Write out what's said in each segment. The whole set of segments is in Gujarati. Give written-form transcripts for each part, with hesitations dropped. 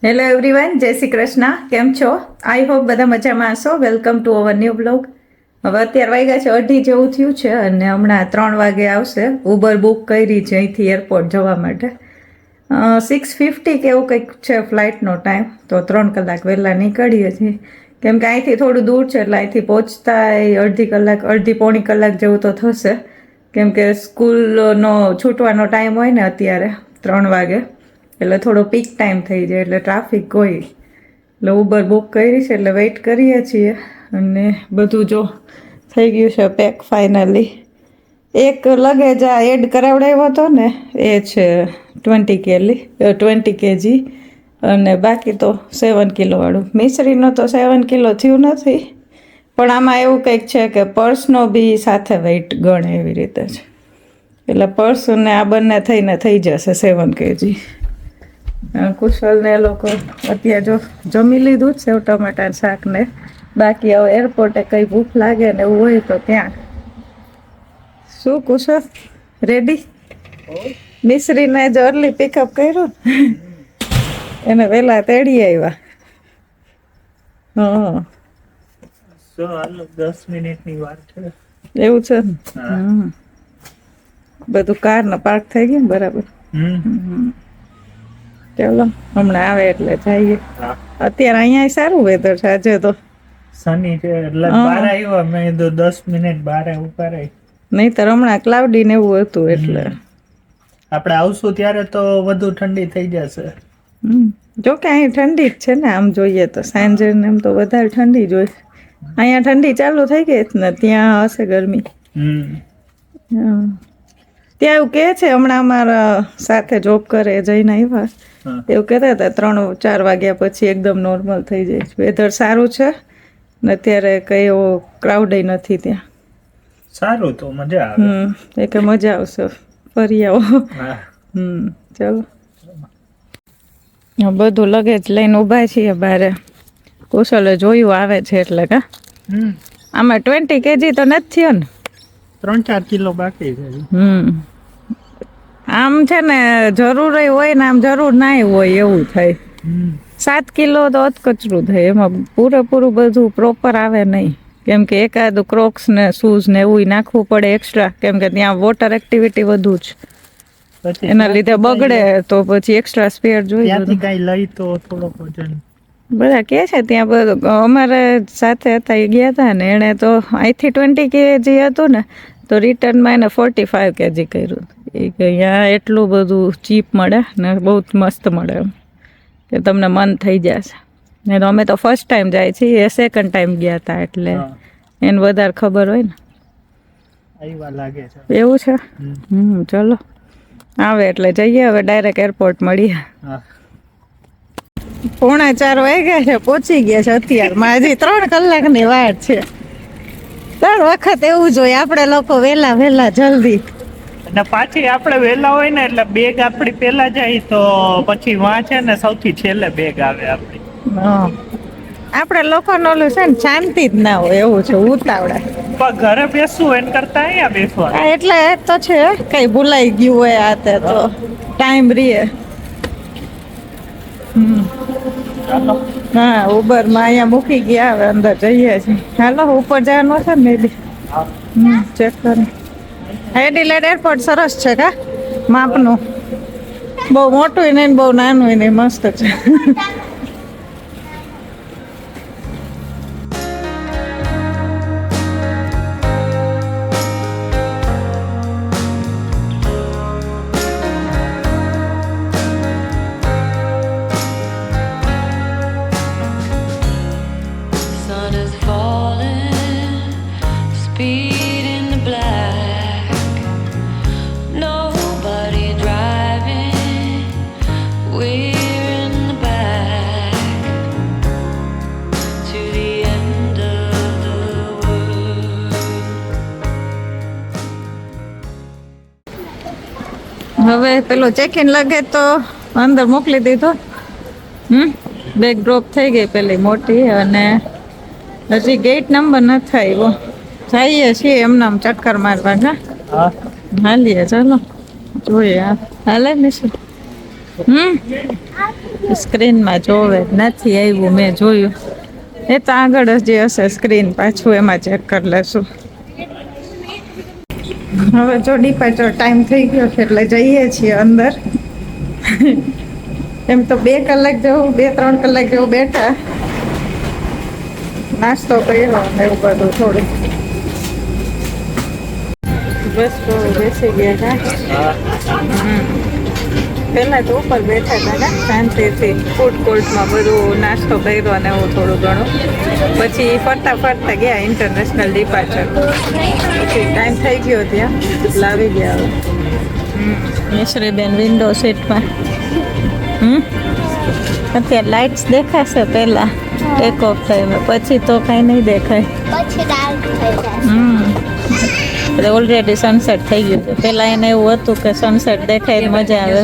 હેલો એવરીવન, જય શ્રી કૃષ્ણ. કેમ છો? આઈ હોપ બધા મજામાં હશો. Welcome to our new blog. હવે અત્યારે વાગ્યા છે 2:30 જેવું થયું છે અને હમણાં 3 વાગે આવશે. ઉબર બુક કરી છે અહીંથી એરપોર્ટ જવા માટે. 6:50 કે એવું કંઈક છે ફ્લાઇટનો ટાઈમ, તો 3 કલાક વહેલા નીકળીએ છીએ. કેમ કે અહીંથી થોડું દૂર છે એટલે અહીંથી પહોંચતા અડધી પોણી કલાક જેવું તો થશે. કેમ કે સ્કૂલનો છૂટવાનો ટાઈમ હોય ને અત્યારે 3 વાગે, એટલે થોડો પીક ટાઈમ થઈ જાય એટલે ટ્રાફિક હોય. એટલે ઉબર બુક કરી છે એટલે વેઇટ કરીએ છીએ. અને બધું જો થઈ ગયું છે પેક ફાઇનલી. એક લગેજ આ એડ કરાવડાવ્યો હતો ને, એ છે 20 kg, અને બાકી તો 7 કિલોવાળું. મિશ્રીનો તો 7 કિલો થયું નથી, પણ આમાં એવું કંઈક છે કે પર્સનો બી સાથે વેઇટ ગણે એવી રીતે છે. એટલે પર્સ અને આ બંને થઈને થઈ જશે 7 kg. કુશલ ને એ લોકો અત્યારે જો જમી લીધું જ સેવ ટમાટા શાક ને. બાકી હવે એરપોર્ટે કઈ ભૂખ લાગે ને એવું હોય તો ત્યાં. શું કુશલ, રેડી? મિશ્રીને જ અર્લી પિકઅપ કર્યું, એને વહેલા તેડી આવ્યા. હા, 10 મિનિટની વાર છે. એવું છે ને. બધું કાર ને પાર્ક થઈ ગયું ને બરાબર. ચાલો હમણાં આવે એટલે જઈએ. અત્યારે અહીંયા સારું વેધર છે આજે તો. સની છે એટલે બહાર આવ્યો, મેં તો 10 મિનિટ બહાર ઉભા રહી. નહીં તો હમણાં ક્લાઉડી ને એવું હતું એટલે. આપણે આવશું ત્યારે તો વધુ ઠંડી થઈ જશે. જો કે અહીં ઠંડી જ છે ને, આમ જોઈએ તો સાંજે ને એમ તો વધારે ઠંડી જ હોય. અહીંયા ઠંડી ચાલુ થઈ ગઈ ને, ત્યાં હશે ગરમી. ત્યાં એવું કહે છે, હમણાં અમારા સાથે જોબ કરે જઈને આવ્યા, એવું કહેતા હતા 3-4 વાગ્યા પછી એકદમ નોર્મલ થઈ જાય. વેધર સારું છે ને અત્યારે કઈ એવો ક્રાઉડ નથી ત્યાં. સારું, તો મજા આવે. કે મજા આવશે, ફરી આવો. ચાલો બધું લગેજ લઈને ઊભા છીએ બારે. કુશલે જોયું આવે છે એટલે કા આમાં 20 kg તો નથી થયો ને, 3-4 કિલો બાકી છે. આમ છે ને જરૂર હોય ને આમ જરૂર ના હોય એવું થાય. 7 કિલો તો અધકચરું થાય, એમાં પૂરેપૂરું બધું પ્રોપર આવે નહીં. કેમ કે એકાદું ક્રોક્સ ને શૂઝ ને એવું નાખવું પડે એક્સ્ટ્રા, કેમ કે ત્યાં વોટર એક્ટિવિટી વધુ જ, એના લીધે બગડે તો પછી એક્સ્ટ્રા સ્પેર જોઈએ. ત્યાંથી કઈ લઈ તો થોડોક વજન બધા કહે છે ત્યાં બધું. અમારે સાથે હતા એ ગયા હતા ને, એણે તો અહીંથી 20 kg હતું ને, તો રિટર્નમાં એને 45 kg કર્યું. એ કે અહીંયા એટલું બધું ચીપ મળે ને બહુ મસ્ત મળે, એમ કે તમને મન થઈ જશે. ને તો અમે તો ફર્સ્ટ ટાઈમ જાય છીએ, એ સેકન્ડ ટાઈમ ગયા હતા એટલે એને વધારે ખબર હોય ને. આવ્યા લાગે છે. એવું છે. ચલો આવે એટલે જઈએ હવે, ડાયરેક્ટ એરપોર્ટ મળીએ. 3:45 વાગ્યા છે, પહોંચી ગયા છે અત્યારમાં. હજી 3 કલાકની વાર છે. દર વખત એવું જોઈએ આપણે લોકો વહેલા જલ્દી. અને પાછી આપણે વહેલા હોય ને એટલે બેગ આપણી પેલા જાય, તો પછી વાં છે ને સૌથી છેલ્લે બેગ આવે આપણી. આપણે લોકોનું ઓલું છે ને શાંતિ જ ના હોય, એવું છે ઉતાવળા. પણ ઘરે બેસવું એને કરતા અહીંયા બેસવા. એટલે તો છે, કઈ ભૂલાઈ ગયું હોય આ તે તો ટાઈમ રીએ. હા, ઉબરમાં અહીંયા મૂકી ગયા, હવે અંદર જઈએ છીએ. હાલો ઉપર જવાનું છે ને બી. ચેક કરો. એડિલેડ એરપોર્ટ સરસ છે કા, માપનું. બહુ મોટું નહીં બહુ નાનું નહીં, મસ્ત છે. હવે પેલો ચેક ઇન લગે તો અંદર મોકલી દીધો. બેગ ડ્રોપ થઈ ગઈ પેલી મોટી, અને હજી ગેટ નંબર નથી આવ્યો. જઈએ છીએ એમનામ ચક્કર મારવા. હાલીએ ચાલો જોઈએ. હાલે ને શું સ્ક્રીનમાં જોવે નથી આવ્યું, મેં જોયું. એ તો આગળ જ જે હશે સ્ક્રીન, પાછું એમાં ચેક કરી લેશું. હવે જો ડિપાર્ચર ટાઈમ થઈ ગયો છે એટલે જઈએ છીએ અંદર. એમ તો 2 કલાક જેવું 2-3 કલાક જેવું બેઠા, નાસ્તો કર્યો ને એવું બધું થોડું. બસ તો બેસી ગયા હતા. પહેલા તો ઉપર બેઠા હતા ને શાંતિથી, ફૂડ કોર્ટમાં બધું નાસ્તો કર્યો અને એવું થોડું ઘણું. પછી ફરતા ફરતા ગયા ઇન્ટરનેશનલ ડિપાર્ચર. પછી ટાઈમ થઈ ગયો ત્યાં એટલે આવી ગયા હવે. મિશ્રીબેન વિન્ડો સીટમાં. અત્યારે લાઇટ્સ દેખાશે પહેલા ટેક ઓફ થાય, પછી તો કાંઈ નહીં દેખાય. એટલે ઓલરેડી સનસેટ થઈ ગયું હતું. પહેલા એને એવું હતું કે સનસેટ દેખાય મજા આવે.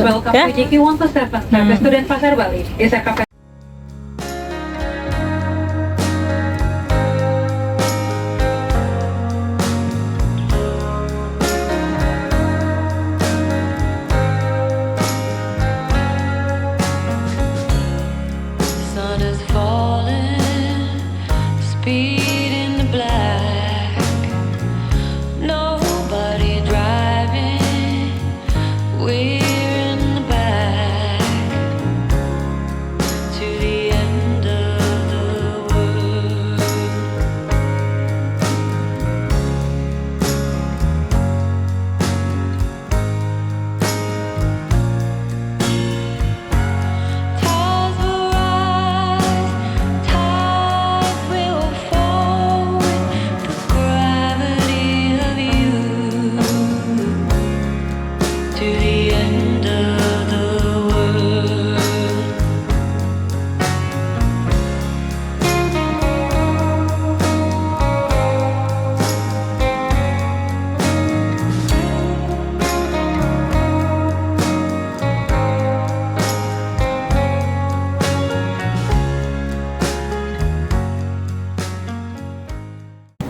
Sun is falling, speed in the black. Nobody driving, we're in the back. To the end of the world. Tides will rise, tides will fall with the gravity of you. To the end of the world.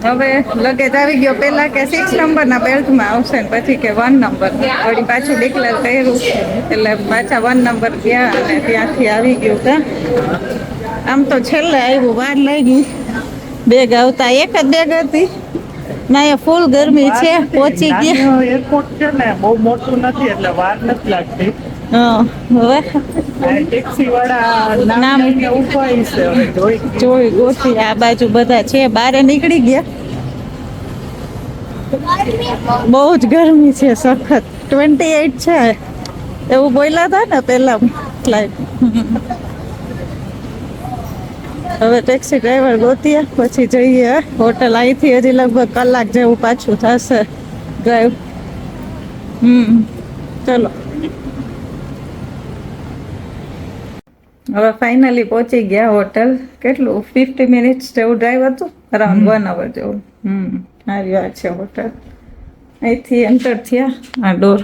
હવે લગેજ આવી ગયો. પહેલા કે 6 નંબરના બેલ્ટમાં આવશે ને પછી કે 1 નંબર. વળી પાછું ડિક્લેર કર્યું એટલે પાછા 1 નંબર ગયા અને ત્યાંથી આવી ગયું. કા આમ તો છેલ્લે આવ્યું, વાર લાગી બેગ આવતા. એક જ બેગ હતી ના, એ ફૂલ ગરમી છે. પહોંચી ગયા. એરપોર્ટ છે ને બહુ મોટું નથી એટલે વાર નથી લાગતી. હા, હવે ટેક્સી વાળા નામ નામ લઈને ઊભા છે, હવે જોઈ ગોઠવી આ બાજુ બધા છે. બહાર નીકળી ગયા. બહુ જ ગરમી છે, સખત. 28 છે એવું બોલ્યા હતા ને પહેલા ફ્લાઇટ. હવે ટેક્સી ડ્રાઈવર ગોતીએ પછી જઈએ હોટલ. અહીંથી હજી લગભગ કલાક જેવું પાછું થશે ડ્રાઈવ. ચલો હવે ફાઇનલી પહોંચી ગયા હોટલ. કેટલું 50 મિનિટ્સ જેવું ડ્રાઈવ હતું, અરાઉન્ડ 1 અવર જેવું. આવી વાત છે હોટલ. અહીંથી એન્ટર થયા. આ ડોર.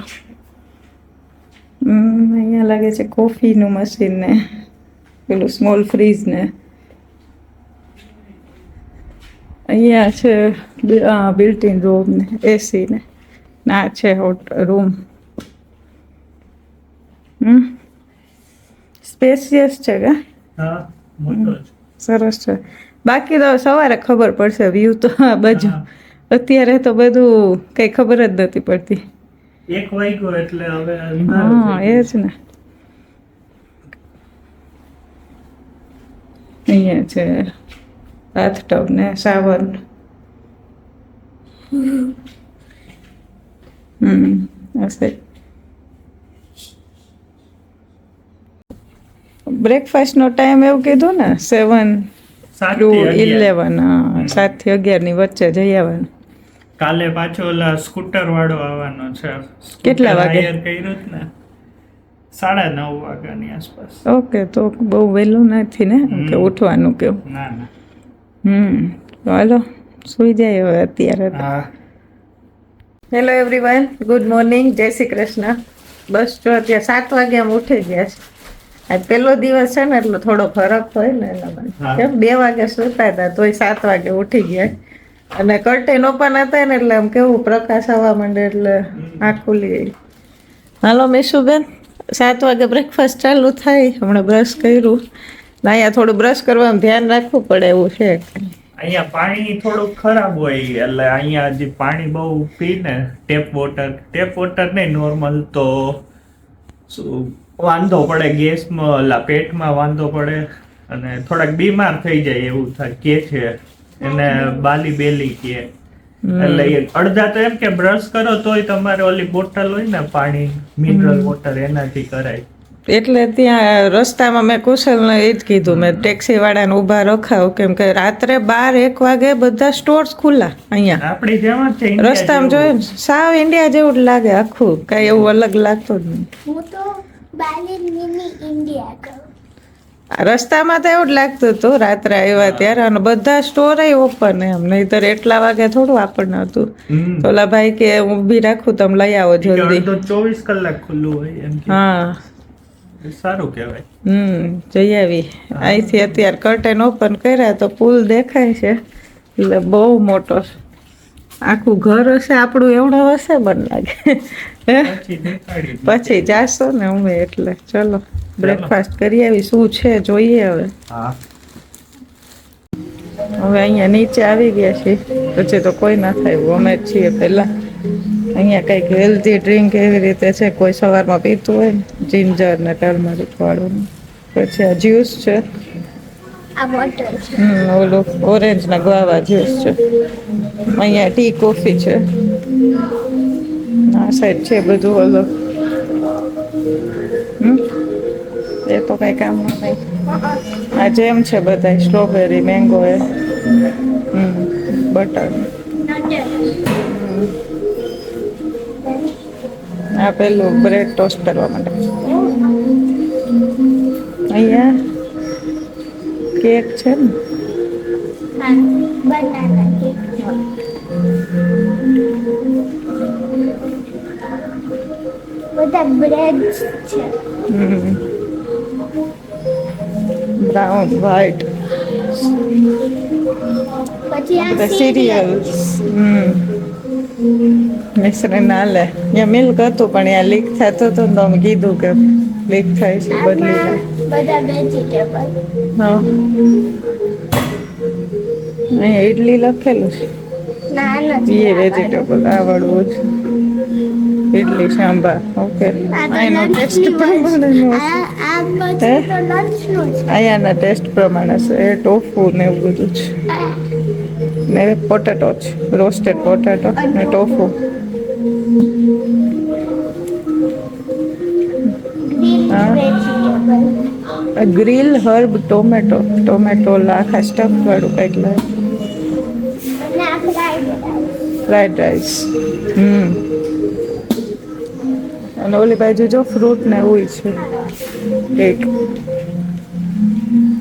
અહીંયા લાગે છે કોફીનું મશીન ને પેલું સ્મોલ ફ્રીજ ને. અહીંયા છે બિલ્ટ ઇન રૂમ ને એસી ને. ના છે રૂમ. સ્પેશિયસ છે કે હા મોટો છે. સરસ છે. બાકી તો સવારે ખબર પડશે વ્યૂ તો આ બાજુ. અત્યારે તો બધું કઈ ખબર જ નથી પડતી. 1 વાગ્યો એટલે હવે હા એ જ ને. અહીંયા છે બાથટબ ને શાવર. હશે. બ્રેકફાસ્ટનો ટાઈમ એવું કીધું ને 7 to 11. 7 થી 11 ની વચ્ચે જઈ આવવાનું. કાલે પાછો ઓલા સ્કૂટર વાળો આવવાનો છે. કેટલા વાગે? હાયર કર્યું જ ને 9:30 વાગ્યાની આસપાસ. ઓકે, તો બહુ વહેલું નથી ને કે ઉઠવાનું કેવું? ના ના. તો હાલો સુઈ જાય હવે અત્યારે. હા. હેલો એવરીવન, ગુડ મોર્નિંગ, જય શ્રી કૃષ્ણ. બસ જો અત્યારે 7 વાગે આમ ઉઠી ગયા છે. આજ પહેલો દિવસ છે ને એટલે થોડો ફરક હોય ને એના માટે. કેમ 2 વાગે સુતા હતા તોય 7 વાગે ઉઠી ગયા. અને કર્ટેન ઓપન હતા ને એટલે આમ કેવું પ્રકાશ આવવા માંડે એટલે આંખ ખુલી ગઈ. હાલો મીશુબેન, 7 વાગે બ્રેકફાસ્ટ ચાલુ થાય. હમણાં બ્રશ કર્યું. ને અહીંયા થોડું બ્રશ કરવામાં ધ્યાન રાખવું પડે એવું છે. અહીંયા પાણી થોડુંક ખરાબ હોય એટલે અહીંયા જે પાણી બહુ પીને ટેપ વોટર નહીં નોર્મલ તો શું વાંધો પડે ગેસમાં ઓલા પેટમાં વાંધો પડે અને થોડાક બીમાર થઈ જાય એવું થાય કે છે એને બાલી બેલી કે એટલે એ અડધા તો એમ કે બ્રશ કરો તોય તમારે ઓલી બોટલ હોય ને પાણી મિનરલ વોટર એનાથી કરાય. એટલે ત્યાં રસ્તામાં મેં કુશલને એ જ કીધું, મેં ટેક્સી વાળાને ઊભા રખાવ કેમ કે રાત્રે 12-1 વાગે બધા સ્ટોર્સ ખુલ્લા અહીંયા આપણી જેમ જ છે રસ્તામાં જોયું ને, સાવ ઇન્ડિયા જેવું જ લાગે આખું, કઈ એવું અલગ લાગતું જ નહીં. હું તો બાલી મિની ઇન્ડિયા કહું. રસ્તામાં તો એવું જ લાગતું હતું રાત્રે આવ્યા ત્યારે, અને બધા સ્ટોર ઓપન એમ, નહીતર એટલા વાગે થોડું આપણને હતું. તો ઓલા ભાઈ કે હું ઊભી રાખું તમે લઈ આવો જલ્દી. 24 કલાક ખુલ્લું હોય એમ કે. હા સારું કહેવાય. જઈ આવી. અહીંથી અત્યારે કર્ટેન ઓપન કર્યા તો પુલ દેખાય છે, એટલે બહુ મોટો છે. આખું ઘર હશે આપણું એવડો હશે મને લાગે. પછી જાશો ને અમે, એટલે ચલો બ્રેકફાસ્ટ કરી આવી. શું છે જોઈએ હવે. હા હવે અહીંયા નીચે આવી ગયા છીએ, પછી તો કોઈ ના થાય, અમે જ છીએ પહેલા. અહીંયા કંઈક હેલ્ધી ડ્રિંક એવી રીતે છે, કોઈ સવારમાં પીતું હોય ને, જિંજર ને ટર્મરિક વાળું. પછી આ જ્યુસ છે, આ વોટર છે. ઓલું ઓરેન્જ ના ગુઆવા જ્યુસ છે. અહીંયા ટી કોફી છે, આ સાઈડ છે બધું અલગ. એ તો કઈ કામ નહીં. આ જેમ છે બધા સ્ટ્રોબેરી મેંગો એ બટર. આ પેલું બ્રેડ ટોસ્ટ કરવા માટે. અહીંયા કેક છે ને, હા, બનાના કેક. બધા બ્રેડ્સ છે. બ્રાઉન વ્હાઈટ પછી આ બધા સિરિયલ. સિરિયલ્સ મિશ્ર ના લે. ત્યાં મિલ્ક હતું પણ ત્યાં લીક થતું હતું ને તો અમે કીધું કે લીક થાય છે બદલી લે. બધા વેજીટેબલ. હા અહીંયા ઇડલી લખેલું છે, ના એ નથી વેજીટેબલ આવડવું છે. ઇડલી સાંભાર ઓકે. અહીંનો ટેસ્ટ પ્રમાણેનું હશે. આ પછી તો લંચનું છે. અહીંયાના ટેસ્ટ પ્રમાણે છે. એ ટોફુ ને એવું બધું છે, ને પોટેટો છે, રોસ્ટેડ પોટેટો ને ટોફુ. હા. વેજીટેબલ. ગ્રીલ હર્બ ટોમેટો આખા સ્ટફ વાળું કંઈક લાગે. અને આ ફ્રાઈડ રાઈસ. અને ઓલી બાજુ જો ફ્રૂટ ને એવું છે કેક.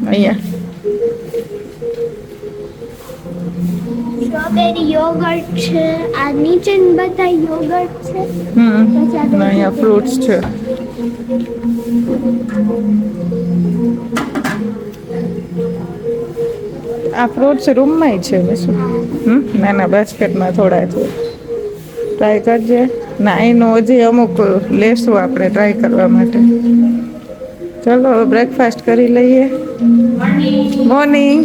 અહીંયા સ્ટ્રોબેરી યોગર્ટ છે. આ નીચે બધા યોગર્ટ છે. અને અહીંયા ફ્રૂટ્સ છે. આ ફ્રૂટ્સ રૂમમાં છે ને શું? નાના બાસ્કેટમાં થોડા છે. ટ્રાય કરજે. ના એનું હજી અમુક લેશું આપણે ટ્રાય કરવા માટે. ચલો બ્રેકફાસ્ટ કરી લઈએ. મોર્નિંગ.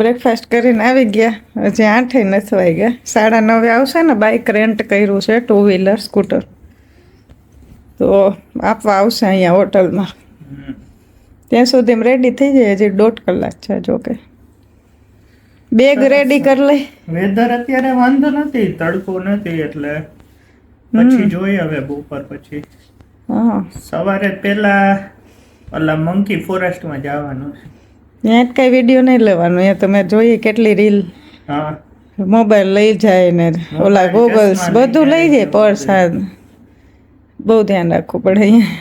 બ્રેકફાસ્ટ કરીને આવી ગયા. હજી 8 નથી વાગ્યા. 9:30 આવશે ને. બાઇક રેન્ટ કર્યું છે, 2 વ્હીલર સ્કૂટર, તો આપવા આવશે અહીંયા હોટલમાં. ત્યાં સુધી રેડી થઈ જાય. હજી 1.5 કલાક છે. જોકે બેગ રેડી કરી લઈ. વેધર અત્યારે વાંધો નથી, તડકો નથી એટલે પછી જોઈએ હવે બપોર પછી. હા સવારે પેલા ઓલા મંકી ફોરેસ્ટમાં જવાનું છે. ત્યાં જ કઈ વિડીયો નહીં લેવાનો. અહીંયા તમે જોઈએ કેટલી રીલ. હા મોબાઈલ લઈ જાય ને ઓલા ગોગલ્સ બધું લઈ જાય, પર્સ. બહુ ધ્યાન રાખવું પડે અહીંયા.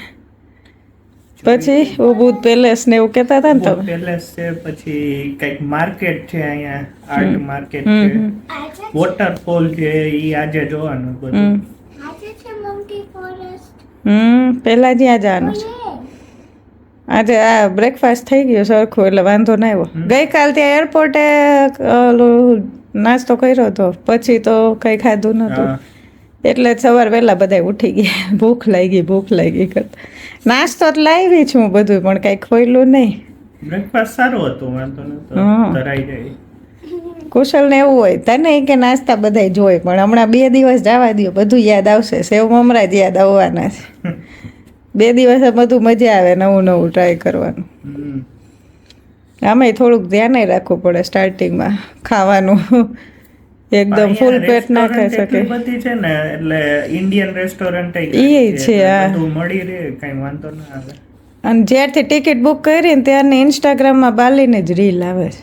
પછી ઉબુદ પેલેસ ને એવું કહેતા હતા ને તમે. પેલેસ છે, પછી કઈક માર્કેટ છે અહીંયા, આર્ટ માર્કેટ છે, વોટરફોલ છે, ઈ આજે જોવાનું બધું. આજે છે મંકી ફોરેસ્ટ. પહેલા જ્યાં જવાનું છે. આજે આ બ્રેકફાસ્ટ થઈ ગયો સરખું, એટલે વાંધો ના આવ્યો. ગઈકાલ ત્યાં એરપોર્ટે નાસ્તો કર્યો હતો, પછી તો કંઈ ખાધું નહોતું. એટલે સવાર વહેલા બધા ઉઠી ગયા, ભૂખ લાગી કરતા. નાસ્તો તો લાવી છું બધું, પણ કાંઈ ખોયલું નહીં. બ્રેકફાસ્ટ સારું હતું, વાંધો નતો, હા. ધરાઈ જાય. કુશલને એવું હોય તને કે નાસ્તા બધાય જોઈ, પણ હમણાં 2 દિવસ જવા દો, બધું યાદ આવશે. સેવ મમરા જ યાદ આવવાના છે. 2 દિવસ બધું મજા આવે નવું ટ્રાય કરવાનું. હમ. આમાંય થોડુંક ધ્યાન રાખવું પડે સ્ટાર્ટિંગમાં ખાવાનું. એકદમ ફૂલ પેટ ના ખાઈ શકે. એટલી બધી છે ને, એટલે ઇન્ડિયન રેસ્ટોરન્ટ છે, હા. બધું મળી રહે, કઈ વાંધો ના આવે. અને જ્યારથી ટિકિટ બુક કરી ને ત્યારની ઇન્સ્ટાગ્રામમાં બાલીને જ રીલ આવે છે.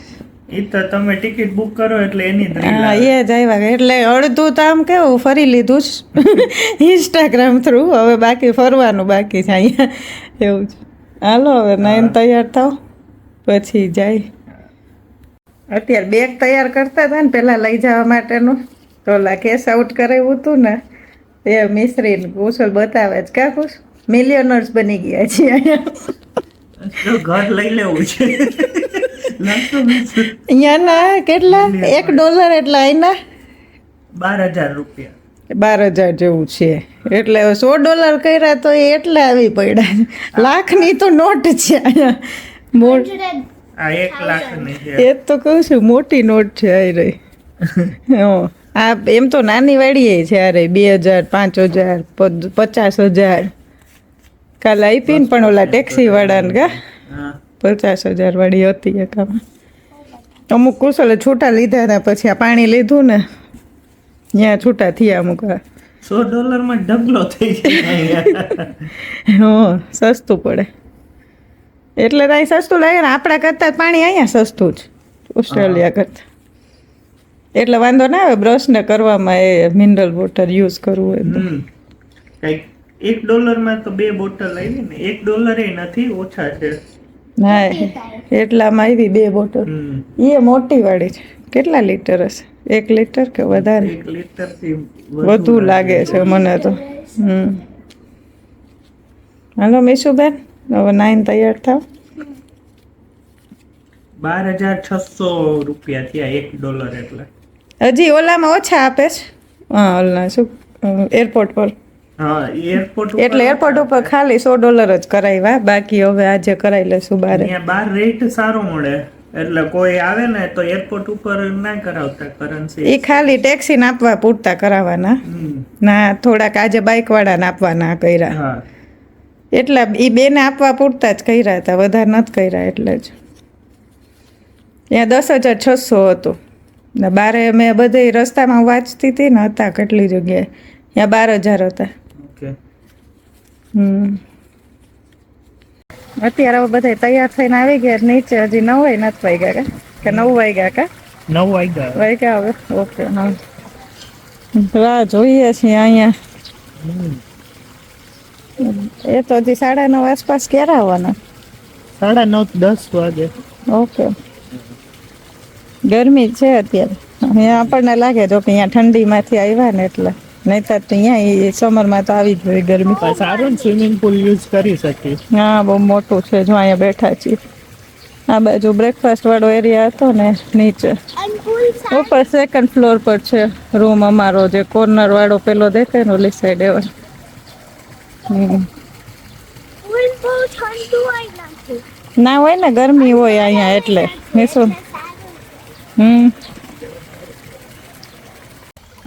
ઈ તો તમે ટિકિટ બુક કરો એટલે એની જ reel હા, આવે. એ જ આવ્યા. એટલે અડધું તો આમ કેવું ફરી લીધું જ ઇન્સ્ટાગ્રામ થ્રુ. હવે બાકી ફરવાનું બાકી છે અહીંયા, એવું છે. હાલો હવે નાઈને તૈયાર થાવ, પછી જાય. અત્યારે બેગ તૈયાર કરતા હતા ને પેલા લઈ જવા માટેનું, તો ઓલા કેસ આઉટ કરાવ્યું હતું ને, એ મિશ્રીને કુશલ બતાવે છે કા કુશ મિલિયનર્સ બની ગયા છીએ અહીંયા. જો ઘર લઈ લેવું છે. અહીંયાના કેટલા $1 એટલે અહીંના 12,000 રૂપિયા. 12,000 જેવું છે. એટલે $100 કર્યા તો એ એટલા આવી પડ્યા. લાખની તો નોટ છે અહીંયા. આ 1 લાખની છે. એ તો કહું છું મોટી નોટ છે આ રહી. આ એમ તો નાની વાળી છે આ રહી 2,000, 5,000, 50,000. કાલે આપી ને પણ ઓલા ટેક્સી વાળાને કા હા. 50,000 વાળી હતી એકામાં. અમુક કુશલે છૂટા લીધા હતા, પછી આ પાણી લીધું ને ત્યાં છૂટા થયા અમુક. $100 માં ડબલો થઈ જાય. હા, સસ્તું પડે એટલે તો અહીં સસ્તું લાગે ને. આપણા કરતાં પાણી અહીંયા સસ્તું જ ઓસ્ટ્રેલિયા કરતાં. એટલે વાંધો ના આવે બ્રશ ને કરવામાં, એ મિનરલ વોટર યુઝ કરવું હોય તો. કઈક $1 માં તો 2 બોટલ આવી ને. $1 એ નથી, ઓછા છે. હા, એટલામાં આવી 2 બોટલ. હમ. એ મોટી વાળી છે. કેટલા લીટર હશે? 1 લીટર કે વધારે? 1 લીટર થી વધુ લાગે છે મને તો. હાલો મીશુબેન, હવે 9 તૈયાર થાવ. 12,600 રૂપિયા થયા $1 એટલે. હજી ઓલામાં ઓછા આપે છે. હા, ઓલા શું એરપોર્ટ પર. હા, એરપોર્ટ એટલે એરપોર્ટ ઉપર ખાલી $100 જ કરાવ્યા, બાકી હવે આજે કરાવી લેશું બારે. અહીંયા બાર રેટ સારો મળે, એટલે કોઈ આવે ને તો એરપોર્ટ ઉપર ના કરાવતા કરન્સી. એ ખાલી ટેક્સીને આપવા પૂરતા કરાવવાના. ના, થોડાક આજે બાઇક વાળાને આપવાના કર્યા. હા. એટલે એ બેને આપવા પૂરતા જ કર્યા હતા, વધારે નથી કર્યા. એટલે જ ત્યાં 10,600 હતું ને. બારે મેં બધે રસ્તામાં વાંચતી હતી ને, હતા કેટલી જગ્યાએ ત્યાં 12,000 હતા. ઓકે. અત્યારે હવે બધા તૈયાર થઈને આવી ગયા નીચે. હજી 9 નથી વાગ્યા કે 9 વાગ્યા કા 9 વાગ્યા. વાગ્યા હવે. ઓકે, હા. રાહ જોઈએ છીએ અહીંયા. એ તો હજી 9:30 આસપાસ ક્યારે આવવાના? 9:30-10 વાગે. ઓકે. ગરમી છે અત્યારે અહીંયા. આપણને લાગે જો કે અહીંયા ઠંડીમાંથી આવ્યા ને એટલે, નહીં તો અહીંયા સમરમાં તો આવી જ હોય ગરમી. સારું સ્વિમિંગ પુલ યુઝ કરી શકીએ. હા, બહુ મોટું છે. જો અહીંયા બેઠા છીએ. આ બાજુ બ્રેકફાસ્ટ વાળો એરિયા હતો ને, નીચે ઉપર 2nd ફ્લોર પર છે રૂમ અમારો. જે કોર્નર વાળો પેલો દેખાય ને ઓલી સાઈડ એવો. ના હોય ને, ગરમી હોય અહીંયા એટલે. શું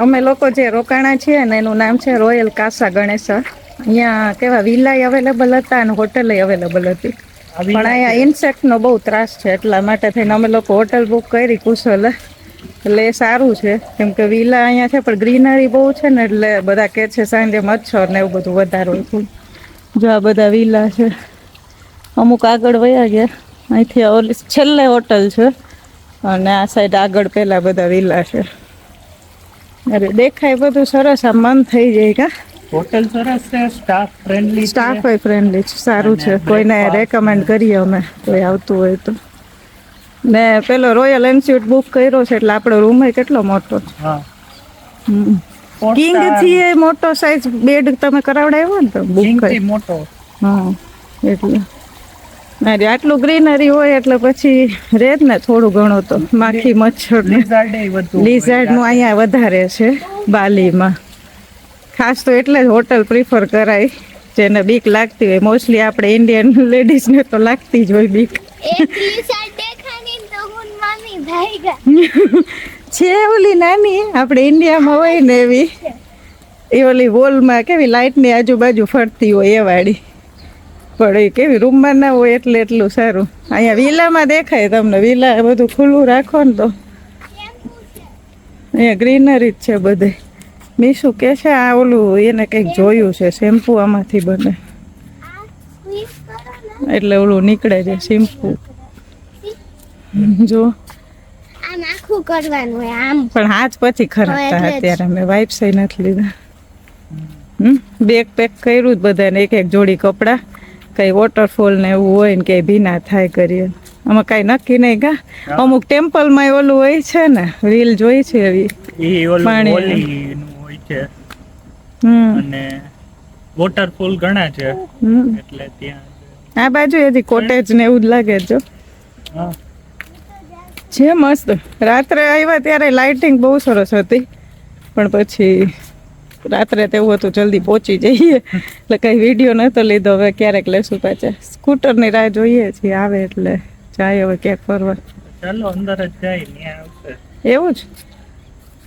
અમે લોકો જે રોકાણા છીએ ને એનું નામ છે રોયલ કાસા ગણેશા. અહીંયા કેવા વિલાય અવેલેબલ હતા અને હોટેલ અવેલેબલ હતી, પણ અહીંયા ઇન્સેક્ટનો બહુ ત્રાસ છે. એટલા માટે થઈને અમે લોકો હોટેલ બુક કરી કુશલ. એટલે એ સારું છે, કેમ કે વિલા અહીંયા છે પણ ગ્રીનરી બહુ છે ને, એટલે બધા કહે છે સાંજે મચ્છર ને એવું બધું વધારે હોય છે. જો આ બધા વિલા છે, અમુક આગળ વયા ગયા. અહીંથી ઓલી છેલ્લે હોટલ છે અને આ સાઈડ આગળ પેલા બધા વિલા છે. અરે દેખાય બધું સરસ, આ મન થઈ જાય કા. હોટેલ સરસ છે, સ્ટાફ ફ્રેન્ડલી. સ્ટાફ હોય ફ્રેન્ડલી છે, સારું છે. કોઈને રેકમેન્ડ કરીએ અમે, કોઈ આવતું હોય તો. ને પેલો રોયલ એન્સ્યુટ બુક કર્યો છે એટલે આપણો રૂમ કેટલો મોટો છે. હા. કિંગ થી એ મોટો સાઈઝ બેડ તમે કરાવડાવ્યો ને તો બુક કરી. મોટો. હા, એટલે અરે આટલું ગ્રીનરી હોય એટલે પછી રહે જ ને થોડું ઘણું તો માખી મચ્છર ને. લિઝાર્ડ નું અહીંયા વધારે છે બાલીમાં. ખાસ તો એટલે જ હોટલ પ્રિફર કરાય જેને બીક લાગતી હોય. મોસ્ટલી આપણે ઇન્ડિયન લેડીઝને તો લાગતી જ હોય બીક. એકલી સાઈડ દેખાની તો હું મમ્મી ભાઈ ગયા. છે ઓલી નાની આપણે ઇન્ડિયામાં હોય ને એવી, એ ઓલી વોલમાં કેવી લાઇટની આજુબાજુ ફરતી હોય એ વાળી, પણ એ કેવી રૂમમાં ના હોય એટલે એટલું સારું. અહીંયા વિલામાં દેખાય તમને, વિલા બધું ખુલ્લું રાખો ને તો અહીંયા ગ્રીનરી જ છે બધે. મીશુ કે છે આ ઓલું એને કંઈક જોયું છે, શેમ્પુ આમાંથી બને આ સ્ક્વીઝ કરો ને. એટલે ઓલું નીકળે છે શેમ્પુ. જો આમ આખું કરવાનું હોય આમ. પણ હાથ પછી ખરાબ હા, થાય એટલે જ. અત્યારે અમે વાઇપ્સ નથી લીધા. બેગ પેક કર્યું જ બધાને એક એક જોડી કપડાં, કઈ વોટરફોલ ને એવું હોય ને કે ભીના થાય કરીએ. આમાં કઈ નક્કી નહીં કા. અમુક ટેમ્પલમાં ઓલું હોય છે ને, રીલ જોઈ છે એવી. એ ઓલું પાણી. હોલીનું હોય છે હમ અને વોટરફોલ ઘણા છે હમ. એટલે ત્યાં આ બાજુ એથી કોટેજ ને એવું જ લાગે જો હા છે મસ્ત. રાત્રે આવ્યા ત્યારે લાઇટિંગ બહુ સરસ હતી, પણ પછી રાત્રે તેવું હતું જલ્દી પહોંચી જઈએ એટલે કઈ વિડીયો નતો લીધો. હવે ક્યારેક લેશું પાછા. સ્કૂટરની રાહ જોઈએ છીએ, આવે એટલે જાય હવે ક્યાંક ફરવા. ચાલો અંદર જ જાય ત્યાં આવશે. એવું જ.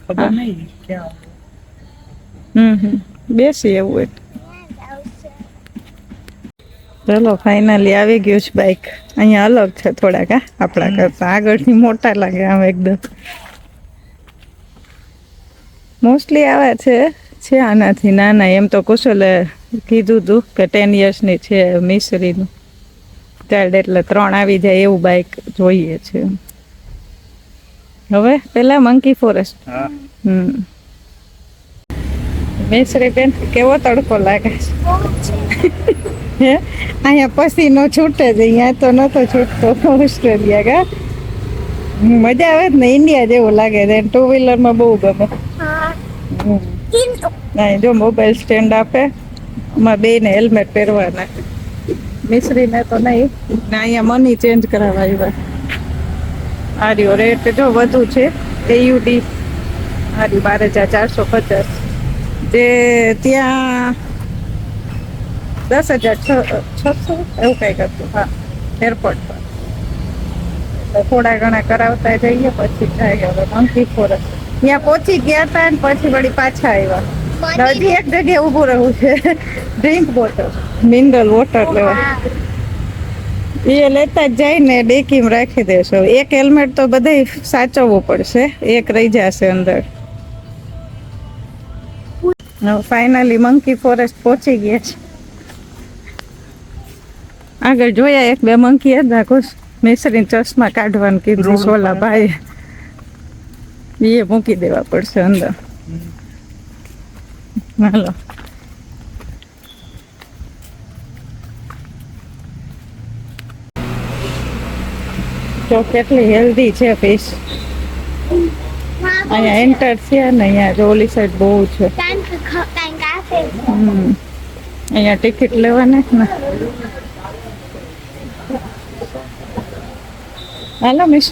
ખબર હા. નહીં ક્યાં બેસી એવું હોય. ત્યાં જ આવશે. ચલો ફાઇનલી આવી ગયું છે બાઇક. અહીંયા અલગ છે થોડાક આપણા કરતા, આગળથી મોટા લાગે આમ એકદમ. મોસ્ટલી આવા છે આનાથી નાના. એમ તો કુશલે કીધું હતું કે 10 યર્સની છે મિસરીનું ચાઇલ્ડ, એટલે 3 આવી જાય એવું બાઇક જોઈએ છે. હવે પેલા મંકી ફોરેસ્ટ. હા મિસરી બેન કેવો તડકો લાગે છે. બહુ છે. હે અહીંયા પસીનો છૂટે જ, અહીંયા તો નતો છૂટતો ઓસ્ટ્રેલિયા કા. મજા આવે જ ને, ઇન્ડિયા જેવું લાગે છે. 2 વ્હીલરમાં બહુ ગમે. હા. હમ. કિંતો. અહીં જો મોબાઈલ સ્ટેન્ડ આપે, એમાં બેને હેલ્મેટ પહેરવાના. મિસરીને તો નહીં ને. અહીંયા મની ચેન્જ કરાવવા આવ્યા. આ રહ્યો રેટ જો વધુ છે. AUD આ રહ્યું 12,450, જે ત્યાં 10,600 એવું કંઈક હતું. હા, એરપોર્ટ પર. એટલે થોડા ઘણા કરાવતા જઈએ પછી જાય. હવે મંકી ફોરેસ્ટ ત્યાં પહોંચી ગયા હતા ને પછી વળી પાછા આવ્યા. હજી એક જગ્યાએ ઊભું રહેવું છે. ડ્રિંક બોટલ, મિનરલ વોટર લેવા. એ લેતા જ જઈને ડેકીમાં રાખી દેશો. એક હેલ્મેટ તો બધે સાચવવું પડશે, એક રહી જશે અંદર. ફાઇનલી મંકી ફોરેસ્ટ પહોંચી ગયા છે. આગળ જોયા એક બે મંકી હતા, ખુશ મિસરીને ચશ્મા કાઢવાનું કીધું સોલા ભાઈ. એ મૂકી દેવા પડશે અંદર. હાલો જો કેટલી હેલ્ધી છે ફિશ. અહીંયા એન્ટર થયા ને અહીંયા જો ઓલી સાઈડ બહુ છે. કાંઈક આપે. અહીંયા ટિકિટ લેવાના ને. હાલો મિસ,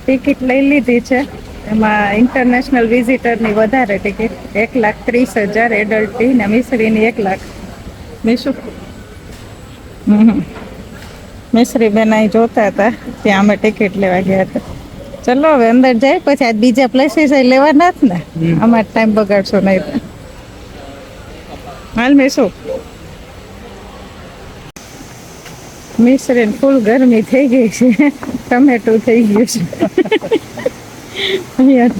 ટિકિટ લઈ લીધી છે. એમાં ઇન્ટરનેશનલ વિઝિટરની વધારે ટિકિટ 1,30,000 એડલ્ટની ને મિસરીની 1 લાખ. મિસુ મિસરી બેન અહીં જોતા હતા, ત્યાં અમે ટિકિટ લેવા ગયા હતા. ચલો હવે અંદર જાય, પછી આજ બીજા પ્લેસીસ લેવાના જ ને. અમારે ટાઈમ બગાડશો નહીં તો. હાલ મિસુ. મિસરીને ફૂલ ગરમી થઈ ગઈ છે, ટમેટું થઈ ગયું છે. અહીંયા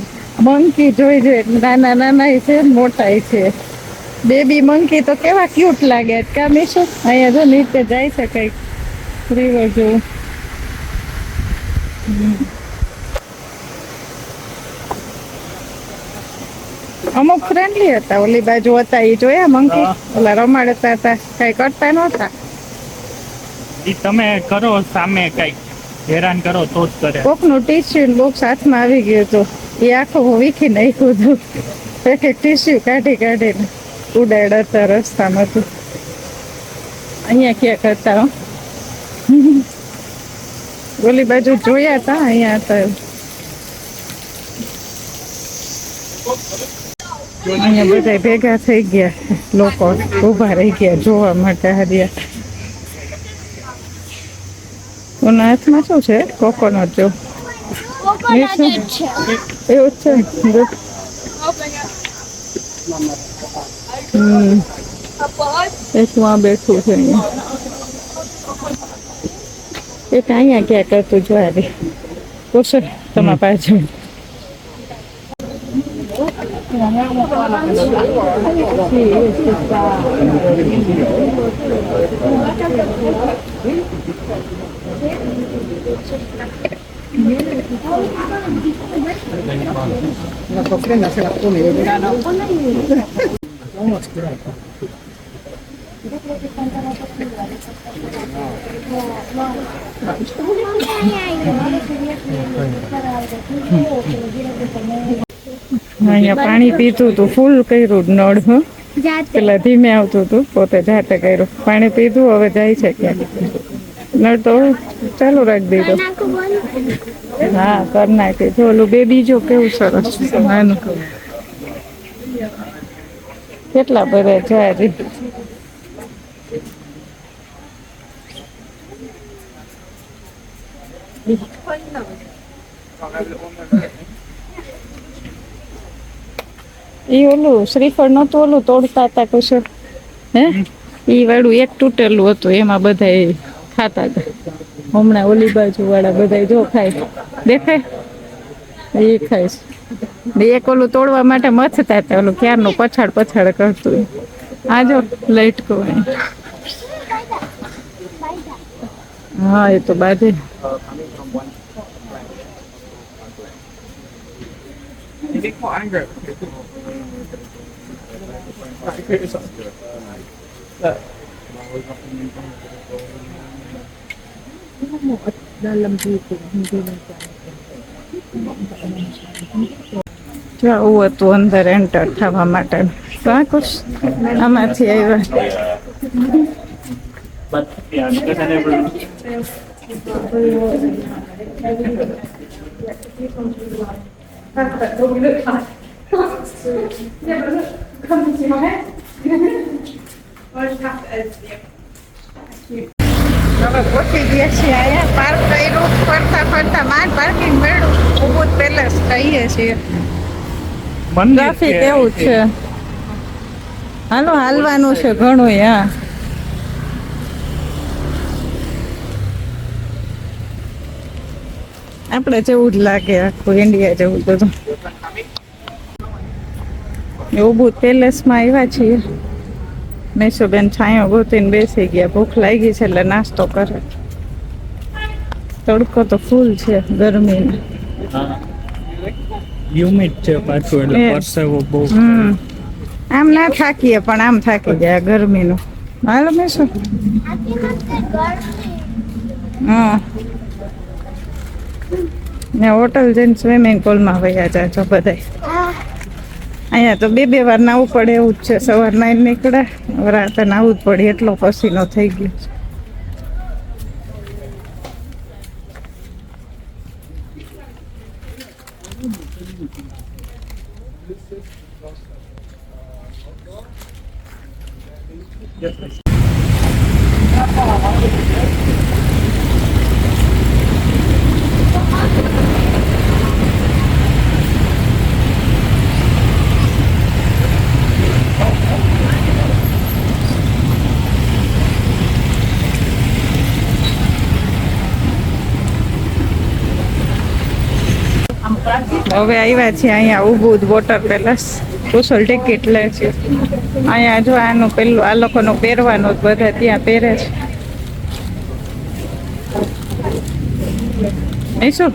મંકી જોઈ જોઈએ, નાના નાના છે મોટા છે. બેબી મંકી તો કેવા ક્યુટ લાગે કા મિસુ. અહીંયા જો નીચે જાય છે કઈક રિવર જેવું. અમુક ફ્રેન્ડલી હતા, ઓલી બાજુ હતા એ જોયા મંકી, ઓલા રમાડતા હતા, કઈ કરતા નહોતા. ઈ તમે કરો સામે કઈક હેરાન કરો તો જ કરે. કોકનું ટીસ્યુ બોક્સ હાથમાં આવી ગયું હતું, એ આખું હું વીખી નાખ્યું હતું. એક એક ટીસ્યુ કાઢી કાઢીને ઉડાડ હતા રસ્તામાં. હતું અહીંયા ક્યાંક હતા હો. ઓલી બાજુ જોયા હતા, અહીંયા હતા. અહીંયા બધા ભેગા થઈ ગયા લોકો, ઊભા રહી ગયા જોવા માટે હરિયા. કોના હાથમાં શું છે? કોકોનટ જો કોકોનટ જ છે. એવું જ છે. જો. એક આ બેઠું છે અહીંયા. એક અહીંયા ક્યાં કરતું જો આવી પૂછો તમારા પાસે. અહીંયા પાણી પીતું તું, ફૂલ કર્યું નળ. હું જાતે પેલા ધીમે આવતું હતું, પોતે જાતે કર્યું. પાણી પીધું, હવે જાય છે ક્યાંક. નળ તો ચાલુ રાખી દીધો. નાખું બંધ. હા, કરી નાખે. જો ઓલું બેબી જો કેવું સરસ નાનું. કેટલા બધા જાય. ઈ ઓલું શ્રીફળ નતું ઓલું તોડતા હતા કશું, હે? ઈ વાળું એક તૂટેલું હતું, એમાં બધા ખાતા હતા. હમણાં ઓલી બાજુ વાળા બધા જો ખાય, દેખાય એ ખાય છે. ને એક ઓલું તોડવા માટે મથતા હતા, ઓલું ક્યારનું પછાડ કરતું. આ જો લાઈટ કહું. હા, એ તો બાજે. જવું હતું અંદર એન્ટર થવા માટે. કાં કુછ આમાંથી આવ્યા. હવે પહોંચી ગયા છીએ અહીંયા. પાર્ક કર્યું, ફરતા માંડ પાર્કિંગ મળ્યું. ઉભું પેલેસ કહીએ છીએ. ટ્રાફિક એવું જ છે. હાલો, હાલવાનું છે ઘણું. હા, આપણે જેવું જ લાગે, આખું ઇન્ડિયા જેવું બધું. ઉભું પેલેસમાં આવ્યા છીએ. મેસુબેન છાંયો ગોતીને બેસી ગયા. ભૂખ લાગી છે એટલે નાસ્તો કરે. તડકો તો ફૂલ છે ગરમીનો. હ્યુમિડ છે પાછું, એટલે પરસેવો બહુ. આમ ના થાકીએ પણ આમ થાકી જાય ગરમીનું. હાલો મેસુ. હા, ને હોટલ જઈને સ્વિમિંગ પુલમાં વયા જાજો બધા. અહીંયા તો બે વાર નાવું પડે એવું જ છે. સવાર નાઈને નીકળે, રાતે નાવું જ પડે, એટલો પસીનો થઈ ગયો છે. હવે આવ્યા છીએ અહીંયા ઉભું વોટર પેલેસ. કુશલ ટિકિટ લે છે અહીંયા. જો આનું પેલું આ લોકોનું પહેરવાનું બધા ત્યાં પહેરે છે. એ શું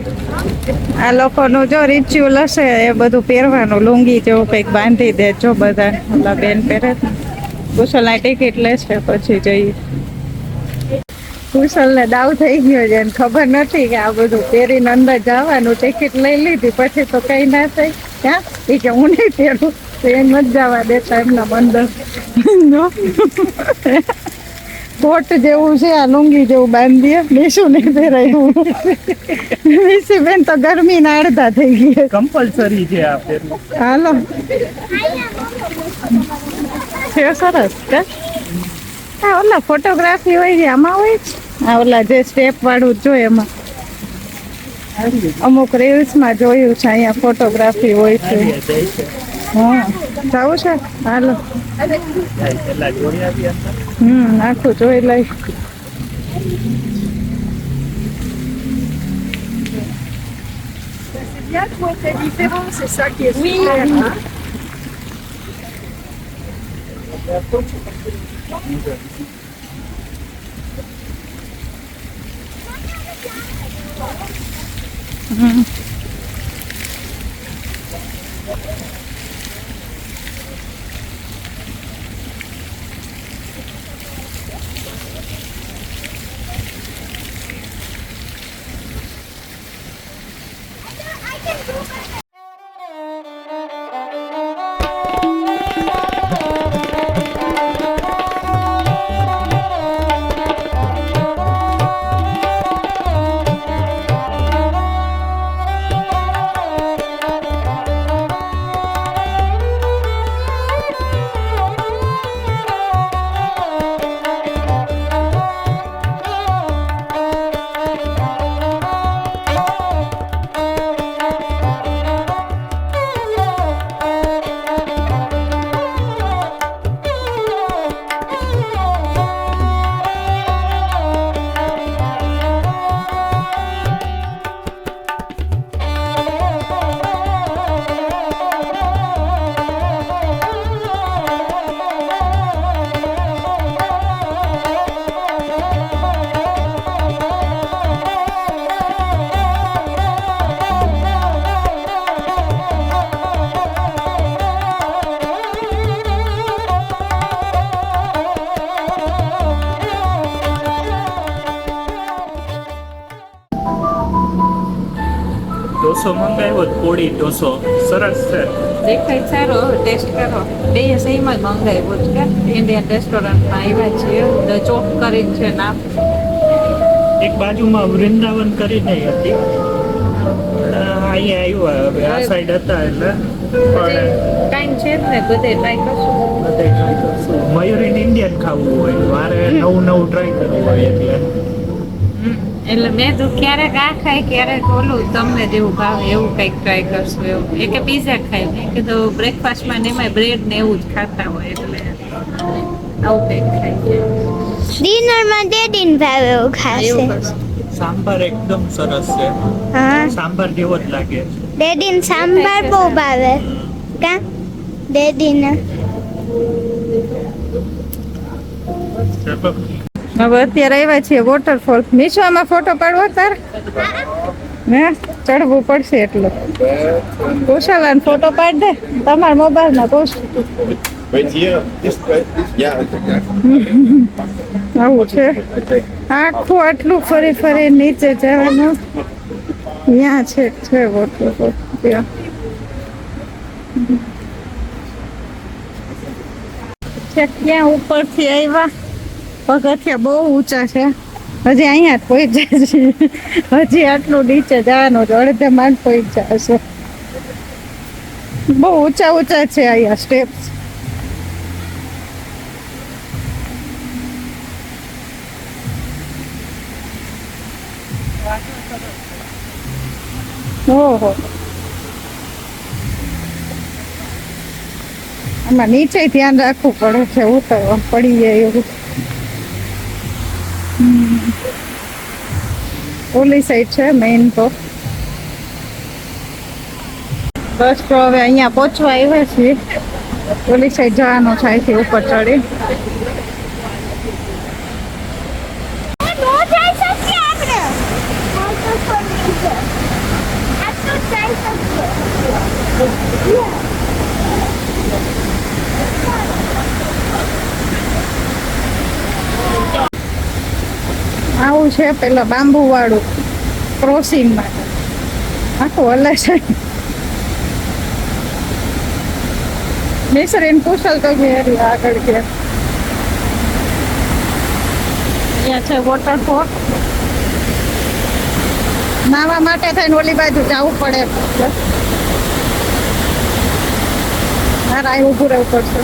આ લોકોનું જો રિચ્યુઅલ હશે એ બધું પહેરવાનું. લુંગી જેવું કંઈક બાંધી દે જો બધા. ઓલા બેન પહેરે. કુશલના ટિકિટ લે છે પછી જઈએ. કુશલને દાવ થઈ ગયો છે, એને ખબર નથી કે આ બધું પહેરીને અંદર જવાનું. ટિકિટ લઈ લીધી પછી તો કઈ ના થાય. ક્યાં એ કે હું નહીં પહેરું તો એ નથી જવા દેતા એમના અંદર. કોટ જેવું છે, આ લુંગી જેવું બાંધીએ. બેસું નહીં પહેરાયું. વિસી બેન તો ગરમી ના અડધા થઈ ગઈ. કમ્પલસરી છે આ પહેરવું. હાલો છે સરસ કે હા ઓલા ફોટોગ્રાફી હોય છે આમાં હોય છે. આ ઓલા જે સ્ટેપ વાળું જ જોઈએ એમાં અમુક રીલ્સમાં જોયું છે અહીંયા ફોટોગ્રાફી હોય છે. જાય છે. હા જવું છે હાલો. પેલા જોઈ આવી અંદર. આખું જોઈ લઈ. ઢોસો મંગાવ્યો જ, પોળી ઢોસો સરસ છે. દેખાય સારો ટેસ્ટ કરો. બે સહીમાં જ મંગાવ્યું છે કે ઇન્ડિયન રેસ્ટોરન્ટમાં આવ્યા છીએ. ધ ચોક કરીને છે નામ. એક બાજુમાં વૃંદાવન કરીને હતી, અહીંયા આવ્યા હવે આ સાઈડ હતા એટલે પણ કાંઈ છે જ ને બધે ટ્રાય કરશું. બધે try કરશું. મયુરીન ઇન્ડિયન ખાવું હોય મારે નવું નવું ટ્રાય કરવું હોય એટલે એટલે મેં તો ક્યારેક આ ખાય ક્યારેક ઓલું તમને જેવું ભાવે એવું કંઈક ટ્રાય કરશું એવું. એ કે પીઝા ખાય મેં કીધું બ્રેકફાસ્ટમાં ને એમાં બ્રેડ ને એવું જ ખાતા હોય એટલે આવું કંઈક ખાઈએ. ડિનરમાં ડેડીને ભાવે એવું ખાશે. એવું કરશું. સાંભાર એકદમ સરસ છે, હા સાંભાર જેવો જ લાગે છે. ડેડીને સાંભાર બહુ ભાવે કા ડેડીને. હવે અત્યારે આવ્યા છીએ વોટરફોલ. મીશોમાં ફોટો પાડવો તાર ને ચડવું પડશે એટલું. કુશાલાને ફોટો પાડ દે તમારા મોબાઈલમાં post. Wait here, this way, yeah, આવું છે આખું આટલું ફરી ફરી નીચે જવાનું. ત્યાં છે વોટરફોલ ત્યાં. ક્યાં ઉપરથી આવ્યા. પગથિયા બહુ ઊંચા છે. હજી અહીંયા જ પહોંચ્યા છીએ. હજી આટલું નીચે જવાનું છે. અડધે માંડ પહોંચ્યા હશે. બહુ ઊંચા ઊંચા છે અહીંયા સ્ટેપ્સ. ઓહો આમાં નીચે ધ્યાન રાખવું પડે છે. ઉતરવા પડી જાય એવું. ઓલી સાઈડ છે મેઇન તો. બસ તો હવે અહીંયા પહોંચવા આવ્યા છીએ. ઓલી સાઈડ જવાનું છે અહીંથી ઉપર ચડી. નો જઈ શકીએ આપણે. આ તો ફરી છે. આ તો જઈ શકીએ. આવું છે પેલા બાંબુ વાળું ક્રોસિંગ માટે. આખું હલે છે. મિસરીને કુશલ તો ઘેરી આગળ ગયા. અહીંયા છે વોટરફોલ. નાવા માટે થઈને ઓલી બાજુ જવું પડે. મારે અહીં ઊભું રહેવું પડશે.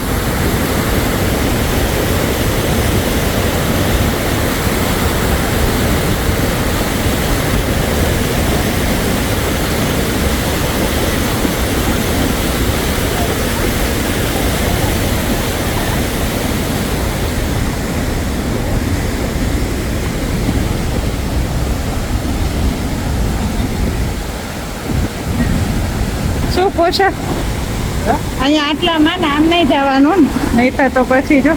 શું પૂછે અહીંયા આટલામાં ને આમ નહીં જવાનું ને નહીં તો પછી જો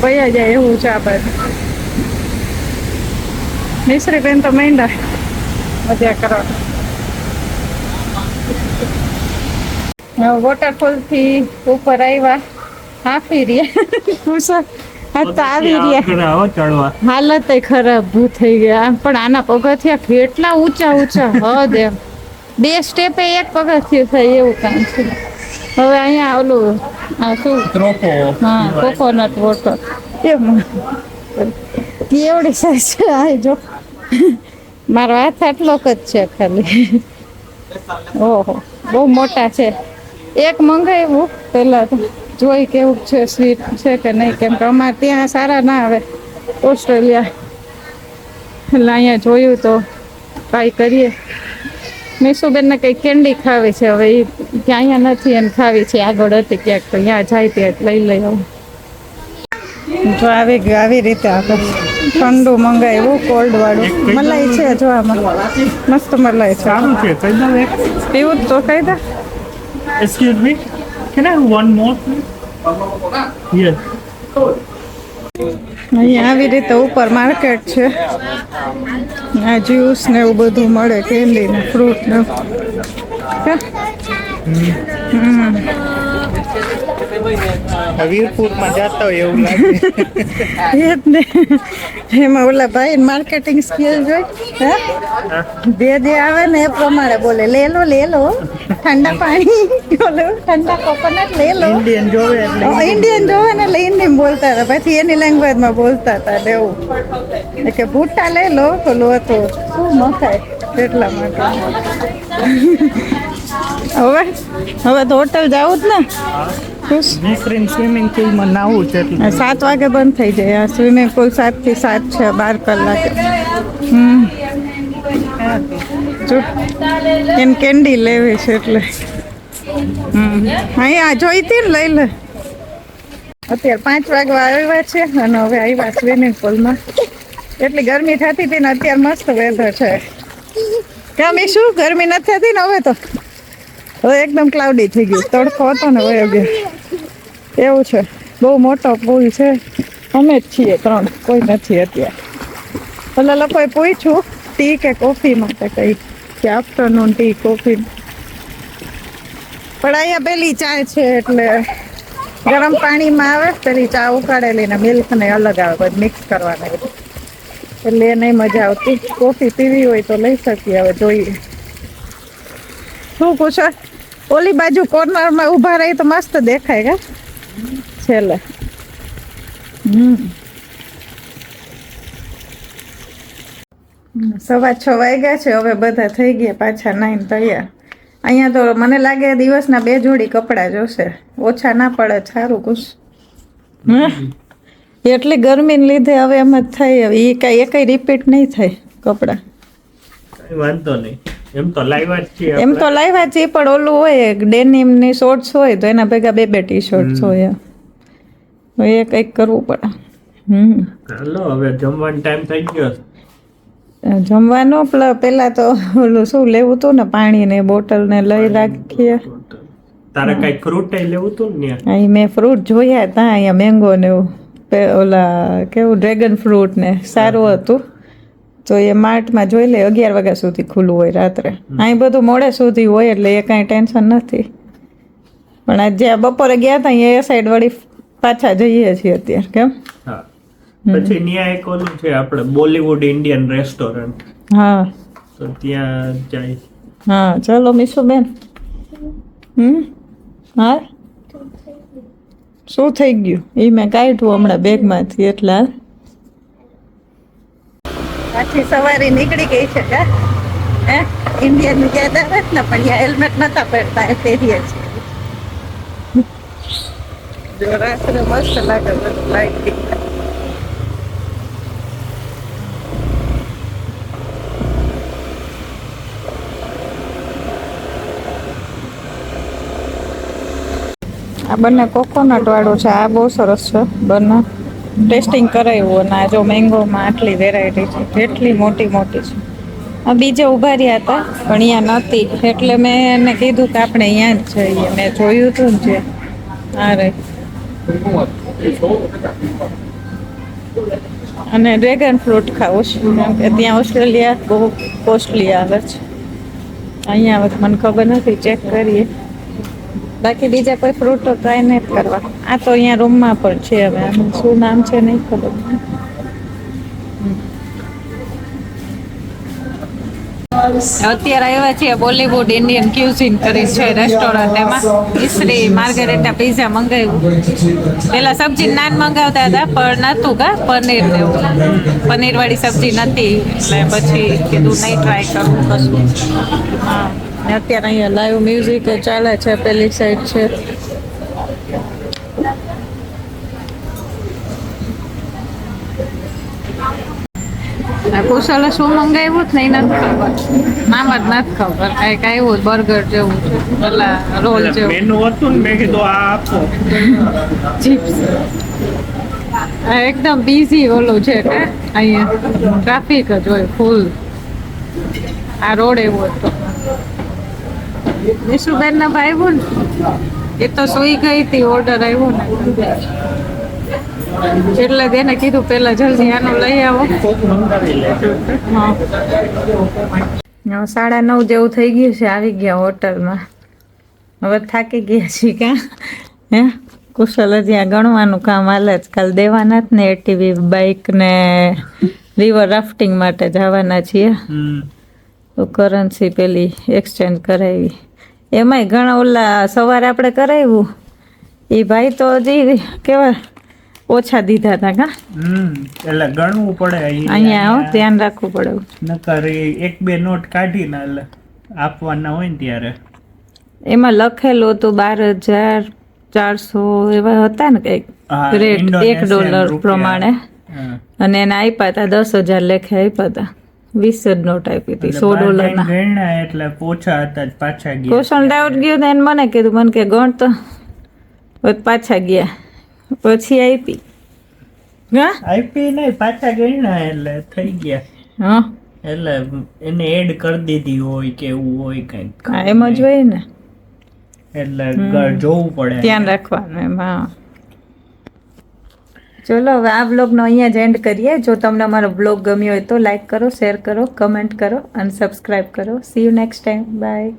વયા જાય એવું છે આ બાજુ. મિશ્રી બેન તો માંડા મજા કરવા. વોટરફોલ થી ઉપર આવ્યા હાફી રહ્યા આ તો આવી રહ્યા. ચડવા હાલત ખરાબ થઈ ગયા. આમ પણ આના પગથિયા કેટલા ઊંચા ઊંચા હદ એમ. 2 સ્ટેપે એક પગથિયું થાય એવું કામ છે. હવે અહીંયા ઓલું આ શું હા કોકોનટ વોટર એમ કેવડી સાઈઝ છે. આ જો મારો હાથ આટલો જ છે ખાલી. ઓહો બહુ મોટા છે. એક મંગાવ્યું પહેલાં તો જોઈ કેવું છે સ્વીટ છે કે નહીં, કેમ કે અમારે ત્યાં સારા ના આવે ઓસ્ટ્રેલિયા. એટલે અહીંયા જોયું તો ટ્રાય કરીએ. મીસુબેનને કંઈ કેન્ડી ખાવી છે. હવે એ ક્યાં અહીંયા નથી એને ખાવી છે. આગળ હતી ક્યાંક તો ત્યાં જાય ત્યાં લઈ લઈ આવું. જો આવી ગયું આવી રીતે આપણે ઠંડુ મંગાવ્યું કોલ્ડ વાળું. મલાઈ છે જો આમાં મસ્ત મલાઈ છે. સારું છે. કઈ દઉં એક? પીવું જ તો કઈ દે. Excuse me, can I have one more please? Yes. અહીંયા આવી રીતે ઉપર માર્કેટ છે. આ જ્યુસ ને એવું બધું મળે, કેન્ડી ને ફ્રૂટ ને. વીરપુરમાં જતા હોય એવું લાગે. એ જ ને એમાં ઓલા ભાઈ માર્કેટિંગ સ્કિલ જોઈ જે આવે ને એ પ્રમાણે બોલે લે લો ઠંડા પાણી ઠંડા કોકોનટ લે લો. ઇન્ડિયન જોવે એટલે ઇન્ડિયન જોવે ને એટલે હિન્દી બોલતા હતા, પછી એની લેંગ્વેજમાં બોલતા હતા એવું કે ભૂટ્ટા લઈ લો તો લો તો શું મખાય એટલા માટે. હવે તો હોટલ જવું જ ને. નીકળીને સ્વિમિંગ પુલમાં નાવું છે એટલે 7 વાગે બંધ થઈ જાય. આ સ્વિમિંગ પુલ 7 થી 7 છે 12 કલાકે. એને કેન્ડી લેવી છે એટલે અહીંયા જોઈતી ને લઈ લે. અત્યારે 5 વાગવા આવ્યા છે અને હવે આવ્યા સ્વિમિંગ પુલમાં. એટલી ગરમી થતી હતી ને અત્યારે મસ્ત વેધર છે. કેમ શું ગરમી નથી થતી ને હવે તો? હવે એકદમ ક્લાઉડી થઈ ગયું. તડકો હતો ને વયો ગયો એવું છે. બહુ મોટો પુલ છે. અમે જ છીએ 3, કોઈ નથી અત્યારે. પેલા લોકોએ પૂછ્યું ટી કે કોફી માટે કઈ કે આફ્ટરનૂન ટી કોફી, પણ અહીંયા પેલી ચા છે એટલે ગરમ પાણીમાં આવે પેલી ચા ઉકાળેલી ને મિલ્ક ને અલગ આવે બધું મિક્સ કરવાના એટલે એ નહીં મજા આવતી. કોફી પીવી હોય તો લઈ શકીએ. હવે જોઈએ શું પૂછો. ઓલી બાજુ કોર્નરમાં ઊભા રહી તો મસ્ત દેખાય કે છેલ્લે. 6:15 વાગ્યા છે. હવે બધા થઈ ગયા પાછા નાઈને તૈયાર. અહીંયા તો મને લાગે દિવસના 2 જોડી કપડાં જોશે. ઓછા ના પડે સારું કુશ. એટલી ગરમીને લીધે હવે એમ જ થાય. હવે એ કાંઈ એકઈ રિપીટ નહીં થાય કપડાં. કઈ વાંધો નહીં. એમ તો લાવ્યા જ છીએ એમ તો લાવ્યા છીએ પણ ઓલું હોય ડેનિમની શોર્ટ્સ હોય તો એના ભેગા 2 ટી શર્ટ્સ હોય. એ કંઈક કરવું પડે. ચાલો હવે જમવાનો ટાઈમ થઈ ગયો. જમવાનું પેલા તો ઓલું શું લેવું હતું ને પાણી ને બોટલ ને લઈ રાખીએ. તારે કઈ ફ્રૂટ લેવું હતું ને? અહીં મેં ફ્રૂટ જોયા હતા અહીંયા મેંગો ને એવું ઓલા કેવું ડ્રેગન ફ્રૂટ ને સારું હતું તો એ માર્ટમાં જોઈ લે. 11 વાગ્યા સુધી ખુલ્લું હોય રાત્રે. અહીં બધું મોડે સુધી હોય એટલે એ કાંઈ ટેન્શન નથી. પણ આજે બપોરે ગયા હતા એ સાઈડ વળી પાછા જઈએ છીએ અત્યારે. કેમ? હા. પછી ત્યાં એક ઓલું છે આપણે બોલીવુડ ઇન્ડિયન રેસ્ટોરન્ટ. હા તો ત્યાં જાય. હા ચલો મીશુબેન. હા શું થઈ ગયું એ મેં કાઢ્યું હમણાં બેગમાંથી એટલે પાછી સવારી નીકળી ગઈ છે કા હે ઇન્ડિયન યાદ આવે ને પણ યા હેલ્મેટ નતા પહેરતા એ પહેરીએ છીએ જો રાત્રે મસ્ત લાગે બધું લાઈટિંગ આ બંને કોકોનટ વાળું છે આ બહુ સરસ છે બંને ટેસ્ટિંગ કરાવ્યું અને આ જો મેંગોમાં આટલી વેરાયટી છે એટલી મોટી મોટી છે આ બીજે ઊભા રહ્યા હતા પણ અહીંયા નહોતી એટલે મેં એને કીધું કે આપણે અહીંયા જ જઈએ મેં જોયું હતું ને જે આ રહી અને ડ્રેગન ફ્રૂટ ખાવું છે કેમ કે ત્યાં ઓસ્ટ્રેલિયા બહુ કોસ્ટલી આવે છે અહીંયા હવે મને ખબર નથી ચેક કરીએ બાકી બીજા કોઈ ફ્રૂટ તો ટ્રાય નથી કરવા આ તો અહીંયા રૂમમાં પણ છે હવે આનું શું નામ છે નહીં ખબર અત્યારે આવ્યા છીએ બોલીવુડ ઇન્ડિયન ક્યુઝિન કરી છે રેસ્ટોરન્ટ એમાં ઈસરી માર્ગરેટા પિઝા મંગાવ્યું પેલા સબ્જી નાન મંગાવતા હતા પણ નહોતું કા પનીર ને એવું પનીરવાળી સબ્જી નથી એટલે પછી કીધું નહીં ટ્રાય કરવું કશું હા ને અત્યારે અહીંયા લાઈવ મ્યુઝિક ચાલે છે પેલી સાઈડ છે કુશલે શું મંગાવ્યું જ નહીં નથી ખબર નામ જ નથી ખબર કંઈક આવ્યું બર્ગર જેવું છે પેલા રોલ જેવું મેનુ હતું ને મેં કીધું આ આપો ચિપ્સ એકદમ બિઝી ઓલું છે કે અહીંયા ટ્રાફિક જ હોય ફૂલ આ રોડ એવો હતો નિશુબેન ના ભાઈ આવ્યું ને એ તો સુઈ ગઈ હતી ઓર્ડર આવ્યો ને એટલે તેને કીધું પેલા જલ્દી આનું લઈ આવો હા 9:30 જેવું થઈ ગયું છે આવી ગયા હોટલમાં હવે થાકી ગયા છીએ કાં હે કુશલ હજી આ ગણવાનું કામ હાલે જ કાલ દેવાના જ ને એટીવી બાઇક ને રિવર રાફ્ટિંગ માટે જવાના છીએ તો કરન્સી પેલી એક્સચેન્જ કરાવી એમાંય ઘણા ઓલા સવારે આપણે કરાવ્યું એ ભાઈ તો હજી કેવા ઓછા દીધા હતા કા એટલે ગણવું પડે અહીંયા આવો ધ્યાન રાખવું પડે નકર 1-2 નોટ કાઢીને એટલે આપવાના હોય ને ત્યારે એમાં લખેલું હતું 12,400 એવા હતા ને કંઈક રેટ $1 પ્રમાણે અને એને આપ્યા હતા 10,000 લેખે આપ્યા હતા 20 જ નોટ આપી હતી $100 ના ગણ્યા એટલે ઓછા હતા જ પાછા ગયા ક્વેશ્ચન ડાઉટ ગયું ને એને મને કીધું મને કે ગણ તો પાછા ગયા પછી આપી હા આપી નહીં પાછા ગણ્યા એટલે થઈ ગયા હા એટલે એને એડ કરી દીધી હોય કે એવું હોય કંઈક એમ જ હોય ને એટલે જોવું પડે ધ્યાન રાખવાનું એમ હા ચલો હવે આ બ્લોગનો અહીંયા જ એન્ડ કરીએ જો તમને અમારો બ્લોગ ગમ્યો હોય તો લાઈક કરો શેર કરો કમેન્ટ કરો અને સબસ્ક્રાઈબ કરો see you next time by